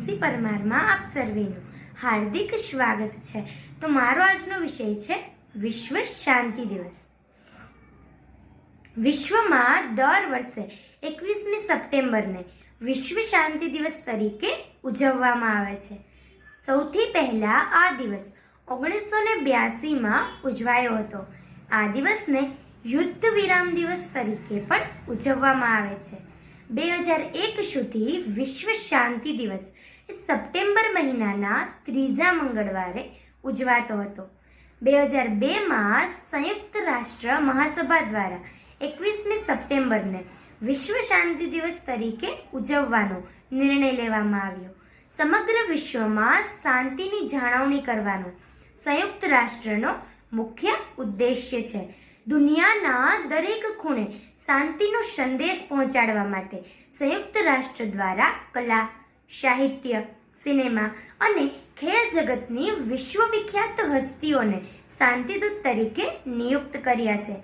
Hansie પરમારમાં આપ સર્વેનું હાર્દિક સ્વાગત છે। તો મારો આજનો વિષય છે વિશ્વ શાંતિ દિવસ। વિશ્વમાં દર વર્ષે 21મી સપ્ટેમ્બરને વિશ્વ શાંતિ દિવસ તરીકે ઉજવવામાં આવે છે। સૌથી પહેલા આ દિવસ 1982માં ઉજવાયો હતો। આ દિવસને યુદ્ધ વિરામ દિવસ તરીકે પણ ઉજવવામાં આવે છે। 2001 સુધી વિશ્વ શાંતિ દિવસ એ સપ્ટેમ્બર મહિનાના ત્રીજા મંગળવારે ઉજવાતો હતો। 2002માં સંયુક્ત રાષ્ટ્ર મહાસભા દ્વારા 21મી સપ્ટેમ્બરને વિશ્વ શાંતિ દિવસ તરીકે ઉજવવાનો નિર્ણય લેવામાં આવ્યો। સમગ્ર વિશ્વમાં શાંતિની જાળવણી કરવાનો સંયુક્ત રાષ્ટ્રનો મુખ્ય ઉદ્દેશ્ય છે। દુનિયાના દરેક ખૂણે શાંતિનો સંદેશ પહોંચાડવા માટે સંયુક્ત રાષ્ટ્ર દ્વારા કલા, સાહિત્ય, સિનેમા અને ખેલ જગતની વિશ્વવિખ્યાત હસ્તીઓને શાંતિદૂત તરીકે નિયુક્ત કર્યા છે।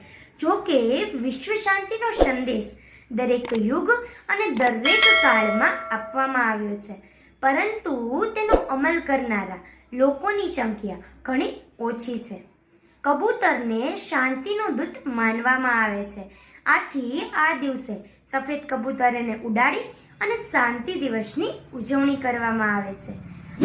જો કે વિશ્વ શાંતિનો સંદેશ દરેક યુગ અને દરેક કાળમાં આપવામાં આવ્યો છે, પરંતુ તેનો અમલ કરનારા લોકોની સંખ્યા ઘણી ઓછી છે। કબૂતરને શાંતિનો દૂત માનવામાં આવે છે, આથી આ દિવસે સફેદ કબૂતરને ઉડાડી અને શાંતિ દિવસની ઉજવણી કરવામાં આવે છે।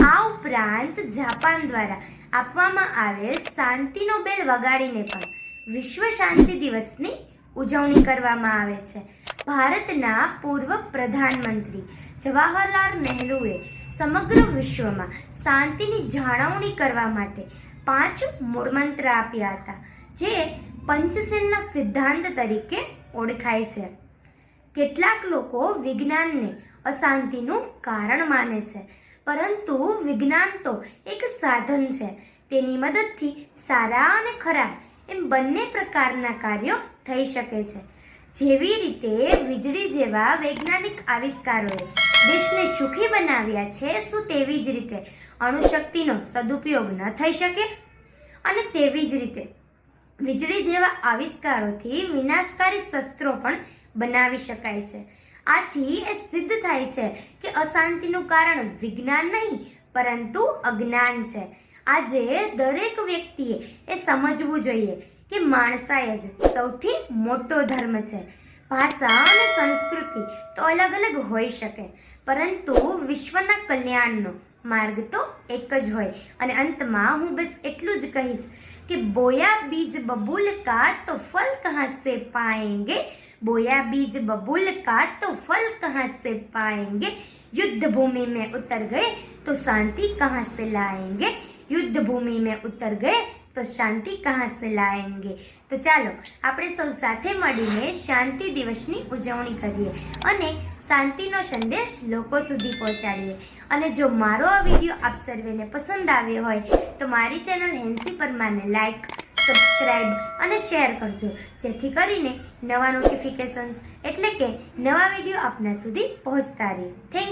આ ઉપરાંત જાપાન દ્વારા આપવામાં આવેલ શાંતિનો બેલ વગાડીને પણ વિશ્વ શાંતિ દિવસની ઉજવણી કરવામાં આવે છે। ભારતના પૂર્વ પ્રધાનમંત્રી જવાહરલાલ નહેરુએ સમગ્ર વિશ્વમાં શાંતિની જાળવણી કરવા માટે 5 મૂળમંત્ર આપ્યા હતા, જે પંચશીલના સિદ્ધાંત તરીકે ઓળખાય છે। કેટલાક લોકો વિજ્ઞાનને અશાંતિનું કારણ માને છે, પરંતુ વિજ્ઞાન તો એક સાધન છે। તેની મદદથી સારા અને ખરાબ એમ બંને પ્રકારના કાર્યો થઈ શકે છે। જેવી રીતે વીજળી જેવા વૈજ્ઞાનિક આવિષ્કારોએ દેશને સુખી બનાવ્યા છે, શું તેવી જ રીતે અણુશક્તિનો સદુપયોગ ન થઈ શકે? અને તેવી જ રીતે વીજળી જેવા આવિષ્કારોથી વિનાશકારી શસ્ત્રો પણ બનાવી શકાય છે। આથી એ સિદ્ધ થાય છે કે અશાંતિનું કારણ વિજ્ઞાન નહીં, પરંતુ અજ્ઞાન છે। આજે દરેક વ્યક્તિએ એ સમજવું જોઈએ કે માણસાઈ જ સૌથી મોટો ધર્મ છે। ભાષા અને સંસ્કૃતિ તો અલગ અલગ હોઈ શકે, પરંતુ વિશ્વના કલ્યાણનો માર્ગ તો એક જ હોય। અને અંતમાં હું બસ એટલું જ કહીશ કે બોયા બીજ બબૂલ કા તો ફલ કહા સે પાએંગે, बोया बीज बबूल का तो फल कहाँ से पाएंगे, युद्ध भूमि में उतर गए तो शांति कहाँ से लाएंगे, युद्ध भूमि में उतर गए तो शांति कहाँ से लाएंगे। तो ચાલો આપણે સૌ સાથે મળીને શાંતિ દિવસની ઉજવણી કરીએ અને શાંતિનો સંદેશ લોકો સુધી પહોંચાડીએ। અને જો મારો આ વિડીયો આપ સર્વેને પસંદ આવ્યો હોય તો મારી ચેનલ હેન્સી પરમારને લાઈક, સબસ્ક્રાઇબ અને શેર કરજો, જેથી કરીને નવા નોટિફિકેશન્સ એટલે કે નવા વિડીયો આપના સુધી પહોંચતા રહે। Thank you.